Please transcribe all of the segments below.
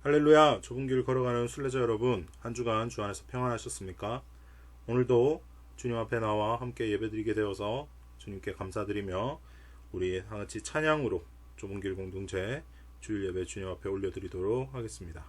할렐루야. 좁은 길 걸어가는 순례자 여러분, 한 주간 주 안에서 평안하셨습니까? 오늘도 주님 앞에 나와 함께 예배드리게 되어서 주님께 감사드리며 우리 다같이 찬양으로 좁은 길 공동체 주일 예배 주님 앞에 올려드리도록 하겠습니다.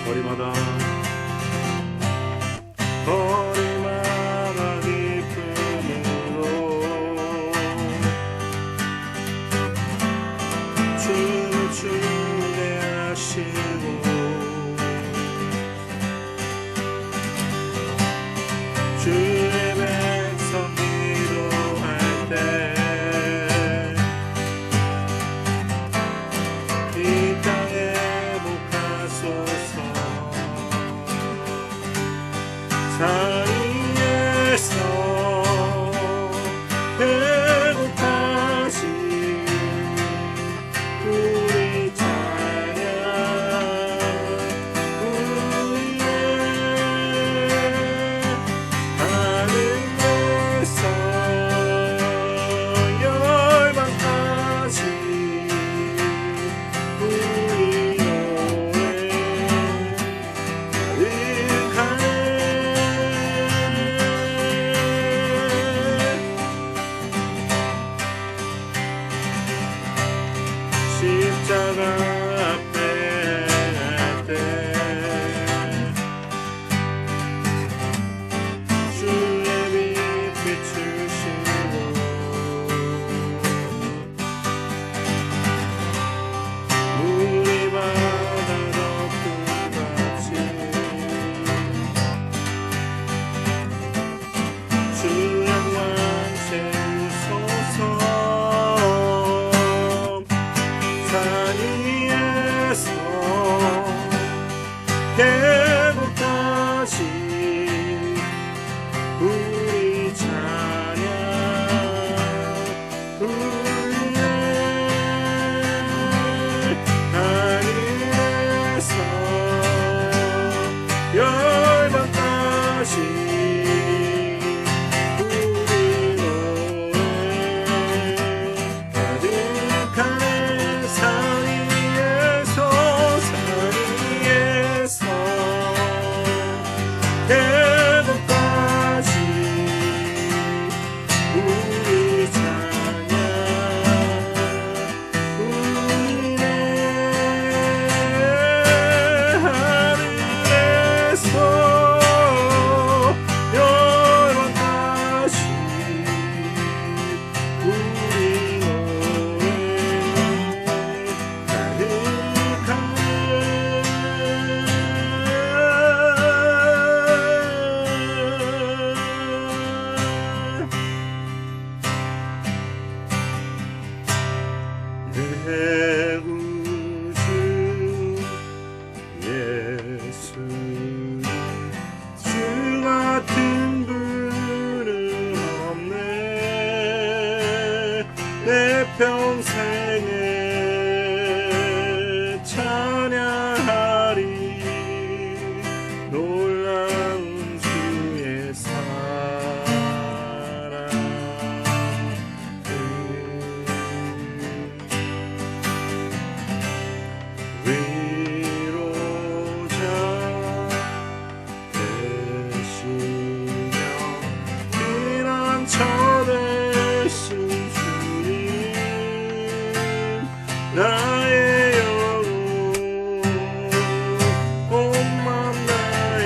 거리마다 기쁨으로 춤을 추게 하시고 주의 백성 기도할 때 이 땅에 복하소서. 산 위에서 배고파진 우리 찬양 우리의 하늘에서 열방까지 우리 노래 십자가 앞에 때 주의 빛 비추시고 물이 바다 덮음같이 주 영광 세우소서. 산 위에서 계곡까지 우리 찬양 우리의 하늘에서 열방까지 우리 노래 가득하네. 산 위에서 계곡까지 우리 찬양 우리의 하늘에서 열방까지 우리 노래 내 구주 예수 주 같은 분은 없네. 내 평생에 찬양하리 놀라운 주의 사랑. 위로자 되시며 피난처 되신 주님 나의 영혼 온맘 다해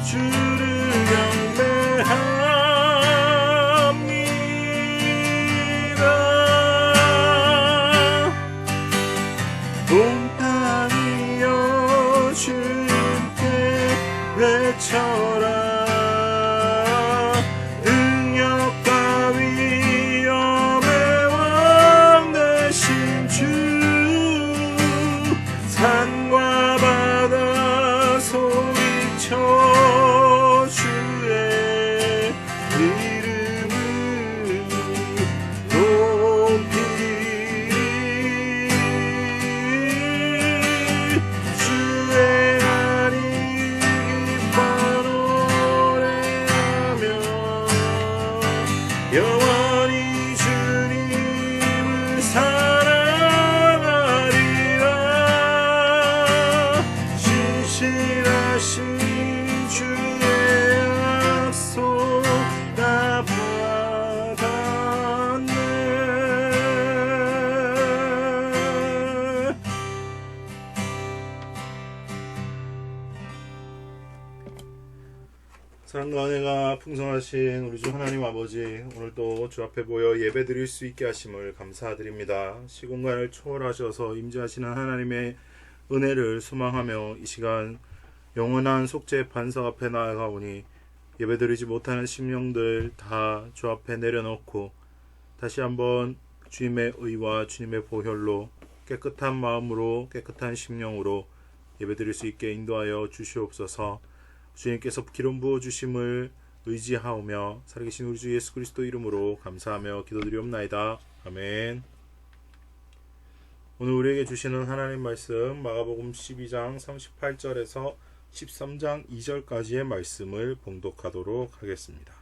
주를 경배합니다. 온 땅이여 주님께 외쳐라. 영원히 주님을 사랑하리라. 신실하신 주의 약속 나 받았네. 사랑과 은혜가 풍성하신 우리 주 하나님 아버지, 오늘도 주 앞에 모여 예배드릴 수 있게 하심을 감사드립니다. 시공간을 초월하셔서 임재하시는 하나님의 은혜를 소망하며 이 시간 영원한 속죄 반석 앞에 나아가오니 예배드리지 못하는 심령들 다 주 앞에 내려놓고 다시 한번 주님의 의와 주님의 보혈로 깨끗한 마음으로 깨끗한 심령으로 예배드릴 수 있게 인도하여 주시옵소서. 주님께서 기름 부어 주심을 의지하오며 살아계신 우리 주 예수 그리스도 이름으로 감사하며 기도드리옵나이다. 아멘. 오늘 우리에게 주시는 하나님 말씀 마가복음 12장 38절에서 13장 2절까지의 말씀을 봉독하도록 하겠습니다.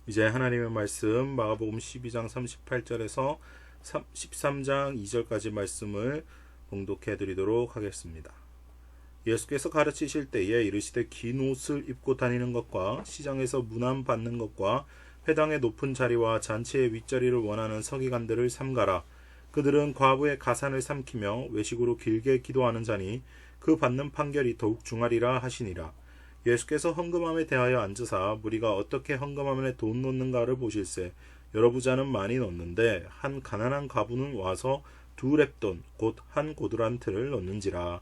이제 하나님의 말씀 마가복음 12장 38절에서 13장 2절까지 말씀을 봉독해 드리도록 하겠습니다. 예수께서 가르치실 때에 이르시되 긴 옷을 입고 다니는 것과 시장에서 문안 받는 것과 회당의 높은 자리와 잔치의 윗자리를 원하는 서기관들을 삼가라. 그들은 과부의 가산을 삼키며 외식으로 길게 기도하는 자니 그 받는 판결이 더욱 중하리라 하시니라. 예수께서 헌금함에 대하여 앉으사 무리가 어떻게 헌금함에 돈 넣는가를 보실세. 여러 부자는 많이 넣는데 한 가난한 과부는 와서 2렙돈 곧 한 고드란트를 넣는지라.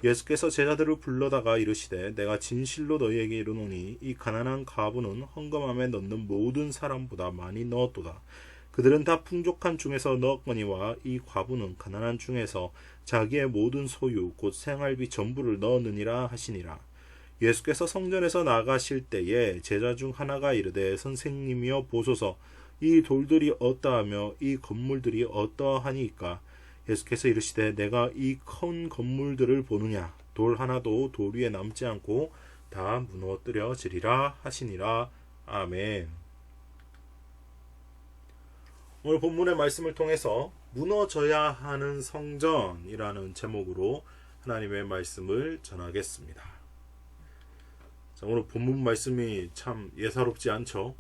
예수께서 제자들을 불러다가 이르시되 내가 진실로 너희에게 이르노니 이 가난한 과부는 헌금함에 넣는 모든 사람보다 많이 넣었도다. 그들은 다 풍족한 중에서 넣었거니와 이 과부는 가난한 중에서 자기의 모든 소유 곧 생활비 전부를 넣었느니라 하시니라. 예수께서 성전에서 나가실 때에 제자 중 하나가 이르되 선생님이여 보소서, 이 돌들이 어떠하며 이 건물들이 어떠하니까. 예수께서 이르시되 내가 이 큰 건물들을 보느냐. 돌 하나도 돌 위에 남지 않고 다 무너뜨려지리라 하시니라. 아멘. 오늘 본문의 말씀을 통해서 무너져야 하는 성전이라는 제목으로 하나님의 말씀을 전하겠습니다. 자, 오늘 본문 말씀이 참 예사롭지 않죠.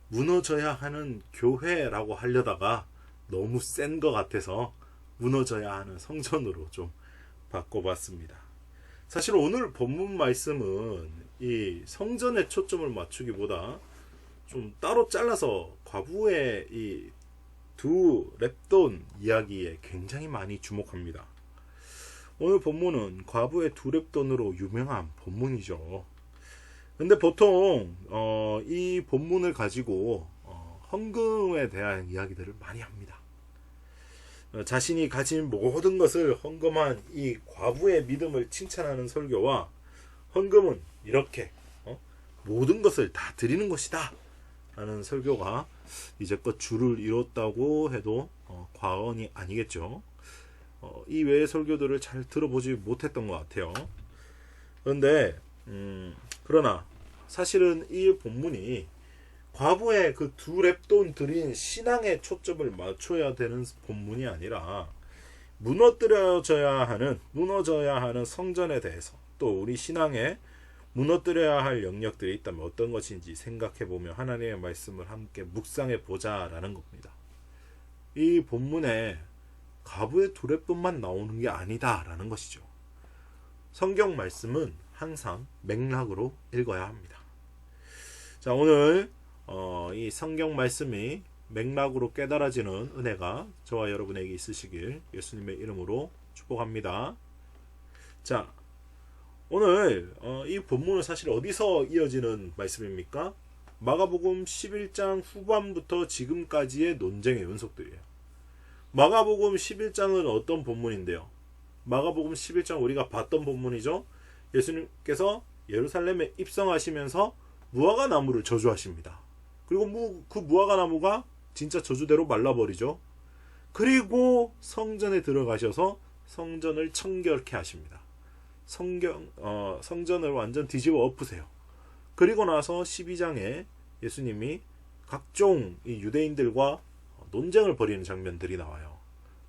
무너져야 하는 교회라고 하려다가 너무 센 것 같아서 무너져야 하는 성전으로 좀 바꿔봤습니다. 사실 오늘 본문 말씀은 이 성전에 초점을 맞추기보다 좀 따로 잘라서 과부의 이 2렙돈 이야기에 굉장히 많이 주목합니다. 오늘 본문은 과부의 2렙돈으로 유명한 본문이죠. 근데 보통 이 본문을 가지고 헌금에 대한 이야기들을 많이 합니다. 자신이 가진 모든 것을 헌금한 이 과부의 믿음을 칭찬하는 설교와 헌금은 이렇게 모든 것을 다 드리는 것이다 라는 설교가 이제껏 주를 이뤘다고 해도 과언이 아니겠죠. 이 외의 설교들을 잘 들어보지 못했던 것 같아요. 그런데 그러나 사실은 이 본문이 과부의 그 2렙돈 드린 신앙에 초점을 맞춰야 되는 본문이 아니라 무너져야 하는 성전에 대해서, 또 우리 신앙에 무너뜨려야 할 영역들이 있다면 어떤 것인지 생각해보며 하나님의 말씀을 함께 묵상해 보자라는 겁니다. 이 본문에 과부의 2렙돈만 나오는 게 아니다라는 것이죠. 성경 말씀은 항상 맥락으로 읽어야 합니다. 자, 오늘 이 성경 말씀이 맥락으로 깨달아지는 은혜가 저와 여러분에게 있으시길 예수님의 이름으로 축복합니다. 자, 오늘 이 본문은 사실 어디서 이어지는 말씀입니까? 마가복음 11장 후반부터 지금까지의 논쟁의 연속들이에요. 마가복음 11장은 어떤 본문인데요? 마가복음 11장 우리가 봤던 본문이죠. 예수님께서 예루살렘에 입성하시면서 무화과 나무를 저주하십니다. 그리고 그 무화과 나무가 진짜 저주대로 말라버리죠. 그리고 성전에 들어가셔서 성전을 청결케 하십니다. 성전을 완전 뒤집어 엎으세요. 그리고 나서 12장에 예수님이 각종 이 유대인들과 논쟁을 벌이는 장면들이 나와요.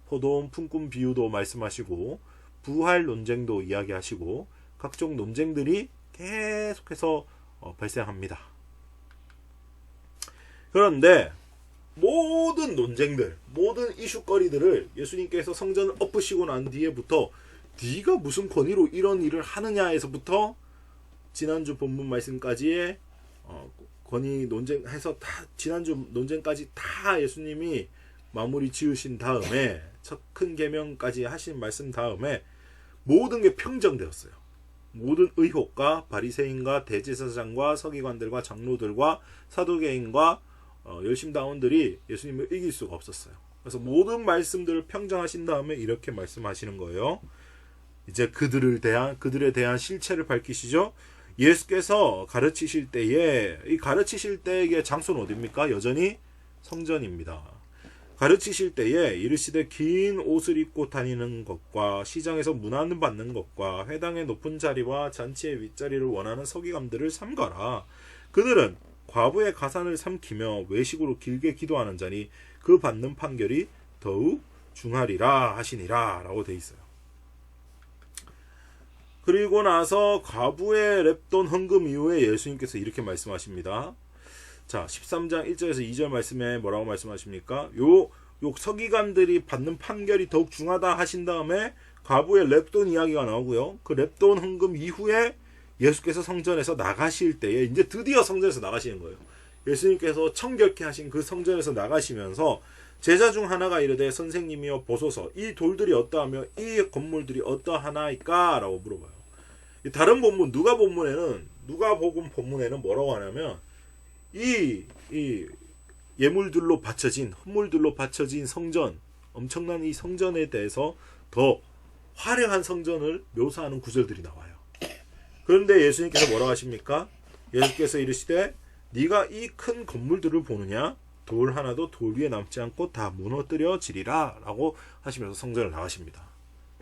포도원 품꾼 비유도 말씀하시고 부활 논쟁도 이야기하시고 각종 논쟁들이 계속해서 발생합니다. 그런데 모든 논쟁들, 모든 이슈거리들을 예수님께서 성전을 엎으시고 난 뒤에부터 네가 무슨 권위로 이런 일을 하느냐에서부터 지난주 본문 말씀까지의 권위 논쟁해서 다 지난주 논쟁까지 다 예수님이 마무리 지으신 다음에 첫 큰 계명까지 하신 말씀 다음에 모든 게 평정되었어요. 모든 의혹과 바리새인과 대제사장과 서기관들과 장로들과 사두개인과 열심당원들이 예수님을 이길 수가 없었어요. 그래서 모든 말씀들을 평정하신 다음에 이렇게 말씀하시는 거예요. 이제 그들에 대한 실체를 밝히시죠. 예수께서 가르치실 때에 이 가르치실 때의 장소는 어디입니까? 여전히 성전입니다. 가르치실 때에 이르시되 긴 옷을 입고 다니는 것과 시장에서 문안을 받는 것과 회당의 높은 자리와 잔치의 윗자리를 원하는 서기관들을 삼가라. 그들은 과부의 가산을 삼키며 외식으로 길게 기도하는 자니 그 받는 판결이 더욱 중하리라 하시니라 라고 돼 있어요. 그리고 나서 과부의 랩돈 헌금 이후에 예수님께서 이렇게 말씀하십니다. 자, 13장 1절에서 2절 말씀에 뭐라고 말씀하십니까? 요 서기관들이 받는 판결이 더욱 중하다 하신 다음에 과부의 랩돈 이야기가 나오고요. 그 랩돈 헌금 이후에 예수께서 성전에서 나가실 때에 이제 드디어 성전에서 나가시는 거예요. 예수님께서 청결케 하신 그 성전에서 나가시면서 제자 중 하나가 이르되 선생님이여 보소서 이 돌들이 어떠하며 이 건물들이 어떠하나이까? 라고 물어봐요. 다른 본문 누가복음 본문에는 뭐라고 하냐면 이 예물들로 바쳐진 헌물들로 바쳐진 성전, 엄청난 이 성전에 대해서 더 화려한 성전을 묘사하는 구절들이 나와요. 그런데 예수님께서 뭐라고 하십니까? 예수께서 이르시되 네가 이 큰 건물들을 보느냐? 돌 하나도 돌 위에 남지 않고 다 무너뜨려지리라 라고 하시면서 성전을 나가십니다.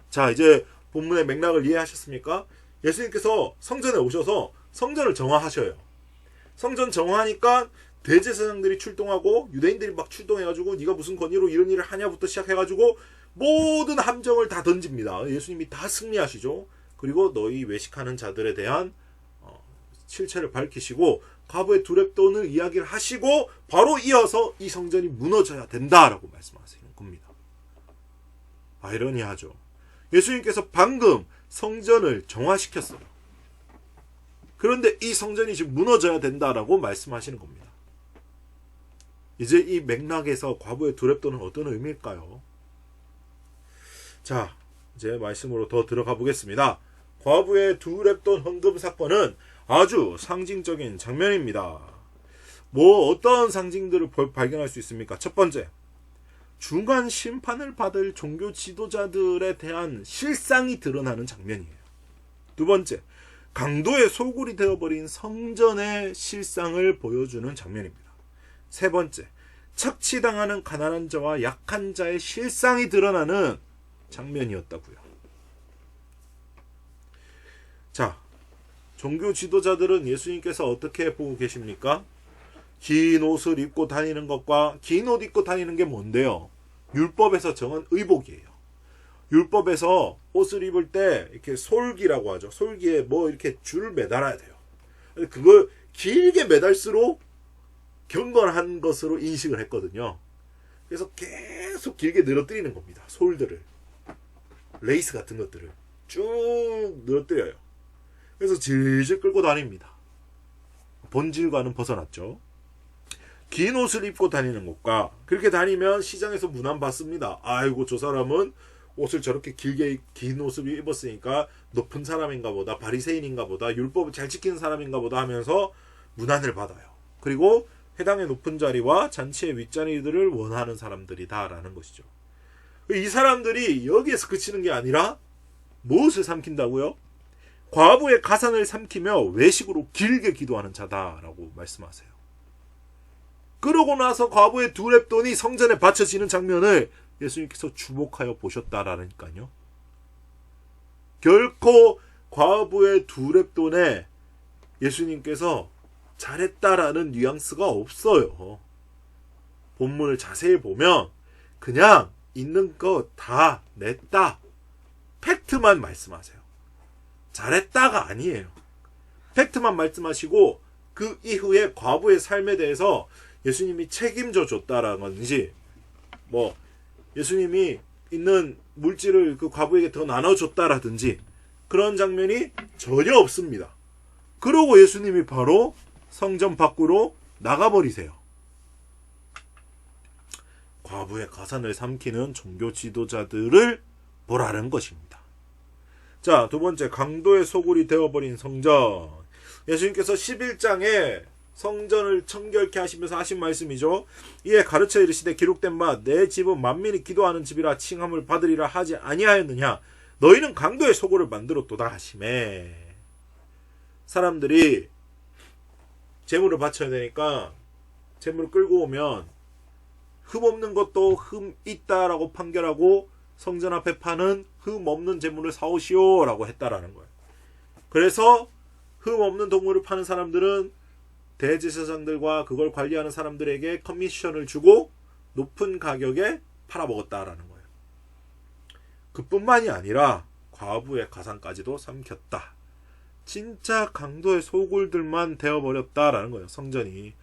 자, 이제 본문의 맥락을 이해하셨습니까? 예수님께서 성전에 오셔서 성전을 정화하셔요. 성전 정화하니까 대제사장들이 출동하고 유대인들이 막 출동해가지고 네가 무슨 권위로 이런 일을 하냐부터 시작해가지고 모든 함정을 다 던집니다. 예수님이 다 승리하시죠. 그리고 너희 외식하는 자들에 대한 실체를 밝히시고 과부의 두렙돈을 이야기를 하시고 바로 이어서 이 성전이 무너져야 된다라고 말씀하시는 겁니다. 아이러니하죠. 예수님께서 방금 성전을 정화시켰어요. 그런데 이 성전이 지금 무너져야 된다라고 말씀하시는 겁니다. 이제 이 맥락에서 과부의 두렙돈은 어떤 의미일까요? 자, 이제 말씀으로 더 들어가 보겠습니다. 과부의 두렙돈 헌금 사건은 아주 상징적인 장면입니다. 어떤 상징들을 발견할 수 있습니까? 첫 번째, 중간 심판을 받을 종교 지도자들에 대한 실상이 드러나는 장면이에요. 두 번째, 강도의 소굴이 되어버린 성전의 실상을 보여주는 장면입니다. 세 번째, 착취당하는 가난한 자와 약한 자의 실상이 드러나는 장면이었다고요. 자, 종교 지도자들은 예수님께서 어떻게 보고 계십니까? 긴 옷을 입고 다니는 것과 긴 옷 입고 다니는 게 뭔데요? 율법에서 정한 의복이에요. 율법에서 옷을 입을 때 이렇게 솔기라고 하죠. 솔기에 이렇게 줄을 매달아야 돼요. 그걸 길게 매달수록 경건한 것으로 인식을 했거든요. 그래서 계속 길게 늘어뜨리는 겁니다. 솔들을. 레이스 같은 것들을 쭉 늘어뜨려요. 그래서 질질 끌고 다닙니다. 본질과는 벗어났죠. 긴 옷을 입고 다니는 것과 그렇게 다니면 시장에서 문안 받습니다. 아이고 저 사람은 옷을 저렇게 길게 긴 옷을 입었으니까 높은 사람인가 보다, 바리새인인가 보다, 율법을 잘 지키는 사람인가 보다 하면서 문안을 받아요. 그리고 회당의 높은 자리와 잔치의 윗자리들을 원하는 사람들이다라는 것이죠. 이 사람들이 여기에서 그치는 게 아니라 무엇을 삼킨다고요? 과부의 가산을 삼키며 외식으로 길게 기도하는 자다라고 말씀하세요. 그러고 나서 과부의 두렙돈이 성전에 바쳐지는 장면을 예수님께서 주목하여 보셨다라니까요. 결코 과부의 두렙돈에 예수님께서 잘했다라는 뉘앙스가 없어요. 본문을 자세히 보면 그냥 있는 거 다 냈다. 팩트만 말씀하세요. 잘했다가 아니에요. 팩트만 말씀하시고 그 이후에 과부의 삶에 대해서 예수님이 책임져 줬다라든지 뭐 예수님이 있는 물질을 그 과부에게 더 나눠줬다라든지 그런 장면이 전혀 없습니다. 그러고 예수님이 바로 성전 밖으로 나가버리세요. 과부의 가산을 삼키는 종교 지도자들을 보라는 것입니다. 자, 두 번째, 강도의 소굴이 되어버린 성전. 예수님께서 11장에 성전을 청결케 하시면서 하신 말씀이죠. 이에 가르쳐 이르시되 기록된 바 내 집은 만민이 기도하는 집이라 칭함을 받으리라 하지 아니하였느냐. 너희는 강도의 소굴을 만들었도다 하시매. 사람들이 재물을 바쳐야 되니까 재물을 끌고 오면 흠 없는 것도 흠 있다라고 판결하고 성전 앞에 파는 흠 없는 재물을 사오시오라고 했다라는 거예요. 그래서 흠 없는 동물을 파는 사람들은 대제사장들과 그걸 관리하는 사람들에게 커미션을 주고 높은 가격에 팔아먹었다라는 거예요. 그뿐만이 아니라 과부의 가산까지도 삼켰다. 진짜 강도의 소굴들만 되어버렸다라는 거예요. 성전이.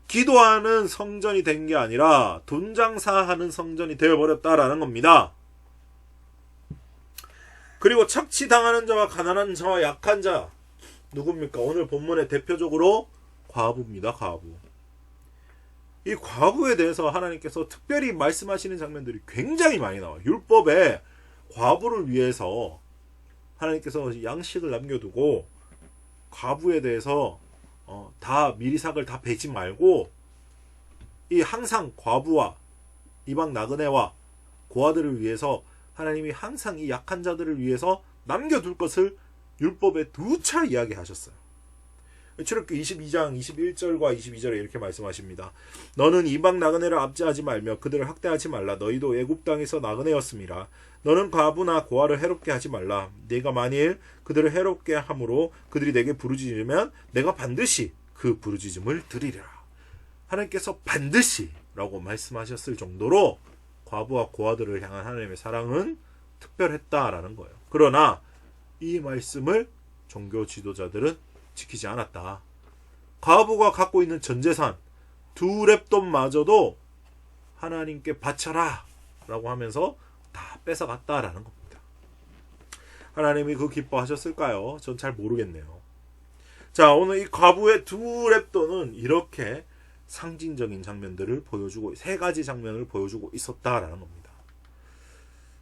기도하는 성전이 된 게 아니라 돈 장사하는 성전이 되어버렸다라는 겁니다. 그리고 착취당하는 자와 가난한 자와 약한 자 누굽니까? 오늘 본문에 대표적으로 과부입니다. 과부. 이 과부에 대해서 하나님께서 특별히 말씀하시는 장면들이 굉장히 많이 나와요. 율법에 과부를 위해서 하나님께서 양식을 남겨두고 과부에 대해서 다 미리삭을 다 베지 말고 이 항상 과부와 이방 나그네와 고아들을 위해서 하나님이 항상 이 약한 자들을 위해서 남겨둘 것을 율법에 두 차 이야기하셨어요. 출애굽기 22장 21절과 22절에 이렇게 말씀하십니다. 너는 이방 나그네를 압제하지 말며 그들을 학대하지 말라. 너희도 애굽 땅에서 나그네였음이라. 너는 과부나 고아를 해롭게 하지 말라. 네가 만일 그들을 해롭게 함으로 그들이 내게 부르짖으면 내가 반드시 그 부르짖음을 들으리라. 하나님께서 반드시 라고 말씀하셨을 정도로 과부와 고아들을 향한 하나님의 사랑은 특별했다라는 거예요. 그러나 이 말씀을 종교 지도자들은 지키지 않았다. 과부가 갖고 있는 전 재산 두 렙돈마저도 하나님께 바쳐라 라고 하면서 다 뺏어갔다라는 겁니다. 하나님이 그 기뻐하셨을까요? 전 잘 모르겠네요. 자, 오늘 이 과부의 두 렙돈은 이렇게 상징적인 장면들을 보여주고 세 가지 장면을 보여주고 있었다라는 겁니다.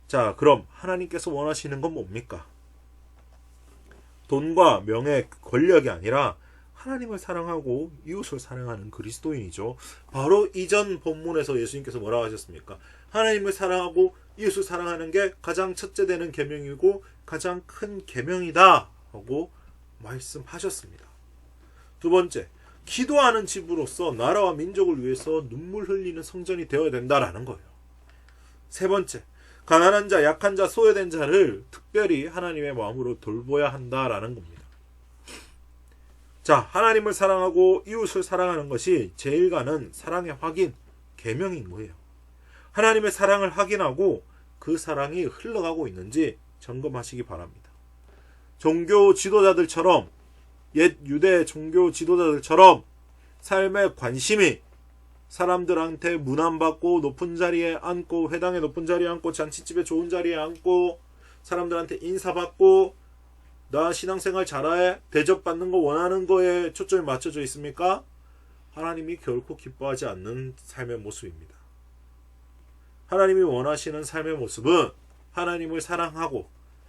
자, 그럼 하나님께서 원하시는 건 뭡니까? 돈과 명예, 권력이 아니라 하나님을 사랑하고 이웃을 사랑하는 그리스도인이죠. 바로 이전 본문에서 예수님께서 뭐라고 하셨습니까? 하나님을 사랑하고 이웃을 사랑하는 게 가장 첫째 되는 계명이고 가장 큰 계명이다 하고 말씀하셨습니다. 두 번째, 기도하는 집으로서 나라와 민족을 위해서 눈물 흘리는 성전이 되어야 된다라는 거예요. 세 번째, 가난한 자, 약한 자, 소외된 자를 특별히 하나님의 마음으로 돌보아야 한다라는 겁니다. 자, 하나님을 사랑하고 이웃을 사랑하는 것이 제1가는 사랑의 확인, 계명인 거예요. 하나님의 사랑을 확인하고 그 사랑이 흘러가고 있는지 점검하시기 바랍니다. 종교 지도자들처럼 옛 유대 종교 지도자들처럼 삶의 관심이 사람들한테 문안받고 높은 자리에 앉고 회당에 높은 자리에 앉고 잔치집에 좋은 자리에 앉고 사람들한테 인사받고 나 신앙생활 잘해 대접받는 거 원하는 거에 초점이 맞춰져 있습니까? 하나님이 결코 기뻐하지 않는 삶의 모습입니다. 하나님이 원하시는 삶의 모습은 하나님을 사랑하고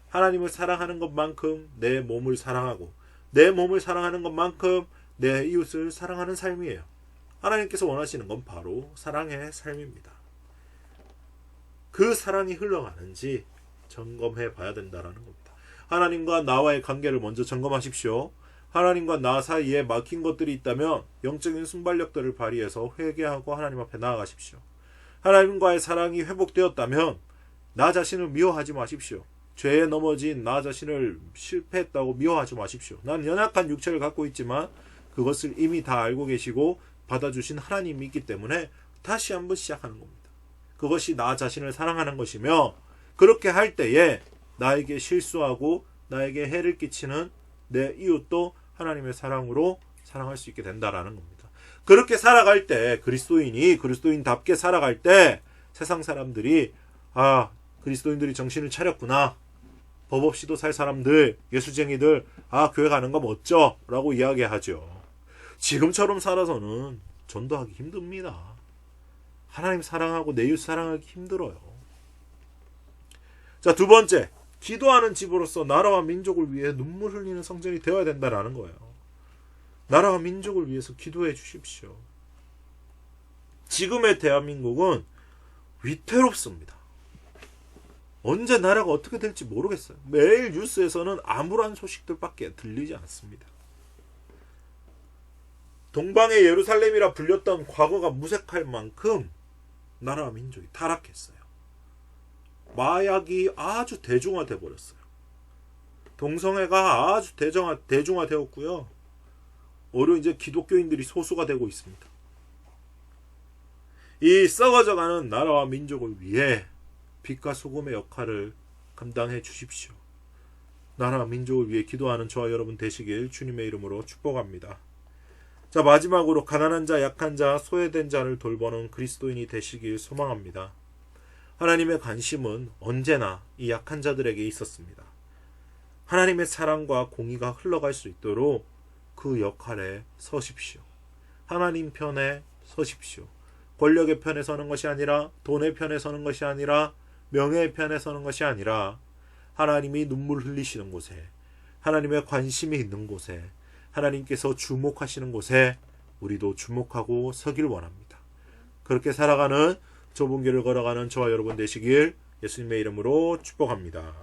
하나님을 사랑하는 것만큼 내 몸을 사랑하고 내 몸을 사랑하는 것만큼 내 이웃을 사랑하는 삶이에요. 하나님께서 원하시는 건 바로 사랑의 삶입니다. 그 사랑이 흘러가는지 점검해 봐야 된다는 겁니다. 하나님과 나와의 관계를 먼저 점검하십시오. 하나님과 나 사이에 막힌 것들이 있다면 영적인 순발력들을 발휘해서 회개하고 하나님 앞에 나아가십시오. 하나님과의 사랑이 회복되었다면 나 자신을 미워하지 마십시오. 죄에 넘어진 나 자신을 실패했다고 미워하지 마십시오. 난 연약한 육체를 갖고 있지만 그것을 이미 다 알고 계시고 받아주신 하나님이 있기 때문에 다시 한번 시작하는 겁니다. 그것이 나 자신을 사랑하는 것이며, 그렇게 할 때에 나에게 실수하고 나에게 해를 끼치는 내 이웃도 하나님의 사랑으로 사랑할 수 있게 된다라는 겁니다. 그렇게 살아갈 때, 그리스도인이 그리스도인답게 살아갈 때 세상 사람들이 그리스도인들이 정신을 차렸구나, 법 없이도 살 사람들, 예수쟁이들, 교회 가는 거 멋져 라고 이야기하죠. 지금처럼 살아서는 전도하기 힘듭니다. 하나님 사랑하고 내 이웃 사랑하기 힘들어요. 자, 두 번째, 기도하는 집으로서 나라와 민족을 위해 눈물 흘리는 성전이 되어야 된다라는 거예요. 나라와 민족을 위해서 기도해 주십시오. 지금의 대한민국은 위태롭습니다. 언제 나라가 어떻게 될지 모르겠어요. 매일 뉴스에서는 암울한 소식들밖에 들리지 않습니다. 동방의 예루살렘이라 불렸던 과거가 무색할 만큼 나라와 민족이 타락했어요. 마약이 아주 대중화돼 버렸어요. 동성애가 아주 대중화되었고요. 오히려 이제 기독교인들이 소수가 되고 있습니다. 이 썩어져가는 나라와 민족을 위해 빛과 소금의 역할을 감당해 주십시오. 나라와 민족을 위해 기도하는 저와 여러분 되시길 주님의 이름으로 축복합니다. 자, 마지막으로 가난한 자, 약한 자, 소외된 자를 돌보는 그리스도인이 되시길 소망합니다. 하나님의 관심은 언제나 이 약한 자들에게 있었습니다. 하나님의 사랑과 공의가 흘러갈 수 있도록 그 역할에 서십시오. 하나님 편에 서십시오. 권력의 편에 서는 것이 아니라, 돈의 편에 서는 것이 아니라, 명예의 편에 서는 것이 아니라, 하나님이 눈물 흘리시는 곳에, 하나님의 관심이 있는 곳에, 하나님께서 주목하시는 곳에 우리도 주목하고 서길 원합니다. 그렇게 살아가는 좁은 길을 걸어가는 저와 여러분 되시길 예수님의 이름으로 축복합니다.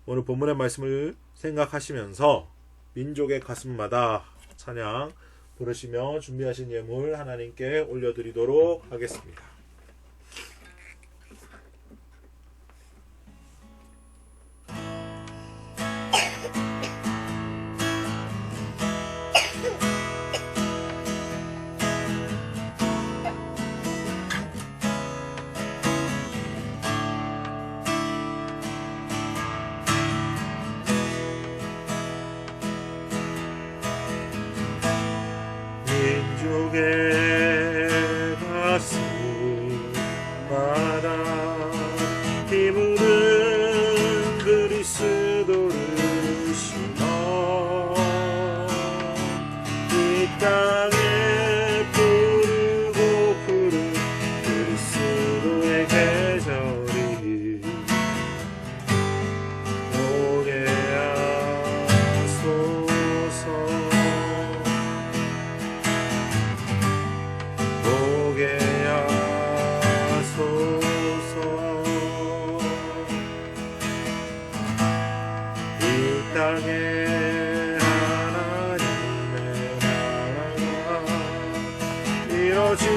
오늘 본문의 말씀을 생각하시면서 민족의 가슴마다 찬양 부르시며 준비하신 예물 하나님께 올려드리도록 하겠습니다. 민족의 가슴마다 피 묻은 그리스도를 심어 이 땅에 푸르고 푸른 그리스도의 계절이 오게 하소서. 이 땅에 하나님의 나라가 이뤄지게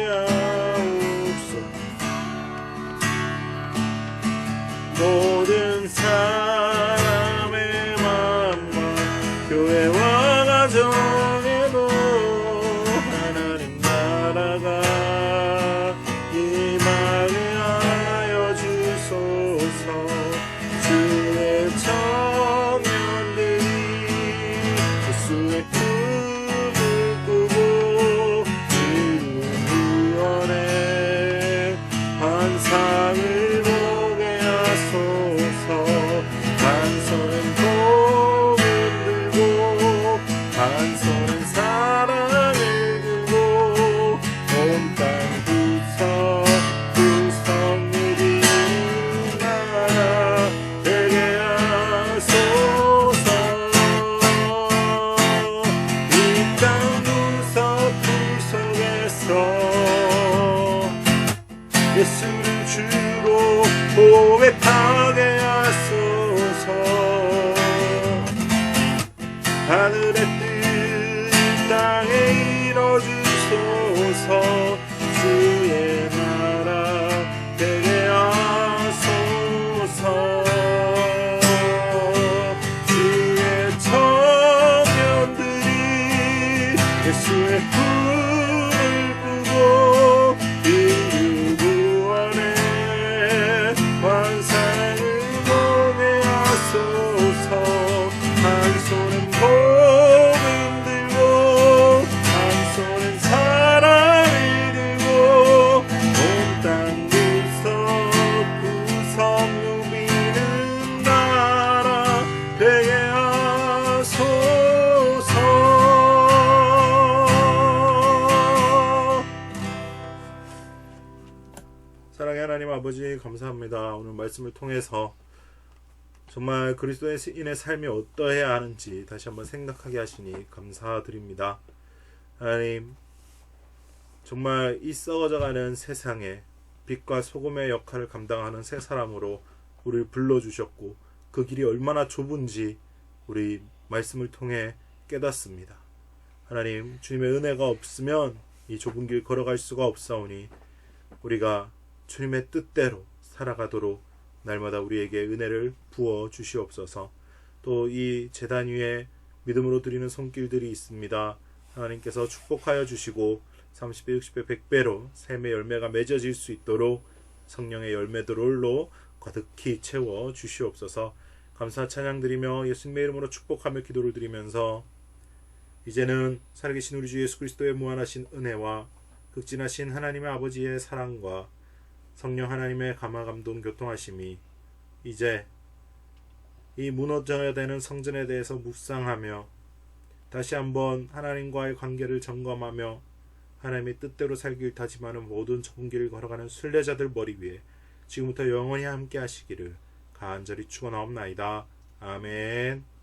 하옵소서. 모든 사람의 마음과 교회와 가정에도 하나님 나라가 임하게 하여 주소서. 주의 청년들이 예수의 꿈을 꾸고 이룬 구원의 환상을 보게 하소서. 한 손은 복을 들고 한 손은 사랑을 들고 온 땅 구석 누리는 나라 되게 하소서. 이 땅 구석구석에서 예수를 주로 고백하게 하소서. 하늘의 뜻 예수의 불을 끄고 인류 구원에 환상을 보게 하소서. 한 손은 복음 들고 한 손은 사랑을 들고 온 땅 구석 누비는 나라 되게 하소서. 사랑의 하나님 아버지, 감사합니다. 오늘 말씀을 통해서 정말 그리스도인의 삶이 어떠해야 하는지 다시 한번 생각하게 하시니 감사드립니다. 하나님, 정말 이 썩어져가는 세상에 빛과 소금의 역할을 감당하는 새 사람으로 우리를 불러주셨고 그 길이 얼마나 좁은지 우리 말씀을 통해 깨닫습니다. 하나님, 주님의 은혜가 없으면 이 좁은 길 걸어갈 수가 없사오니 우리가 주님의 뜻대로 살아가도록 날마다 우리에게 은혜를 부어 주시옵소서. 또 이 제단 위에 믿음으로 드리는 손길들이 있습니다. 하나님께서 축복하여 주시고 30배, 60배, 100배로 샘의 열매가 맺어질 수 있도록 성령의 열매들로 가득히 채워 주시옵소서. 감사 찬양 드리며 예수님의 이름으로 축복하며 기도를 드리면서 이제는 살아계신 우리 주 예수 그리스도의 무한하신 은혜와 극진하신 하나님의 아버지의 사랑과 성령 하나님의 감화 감동 교통하심이 이제 이 무너져야 되는 성전에 대해서 묵상하며 다시 한번 하나님과의 관계를 점검하며 하나님의 뜻대로 살길 다짐하는 모든 좁은 길을 걸어가는 순례자들 머리 위에 지금부터 영원히 함께 하시기를 간절히 축원하옵나이다. 아멘.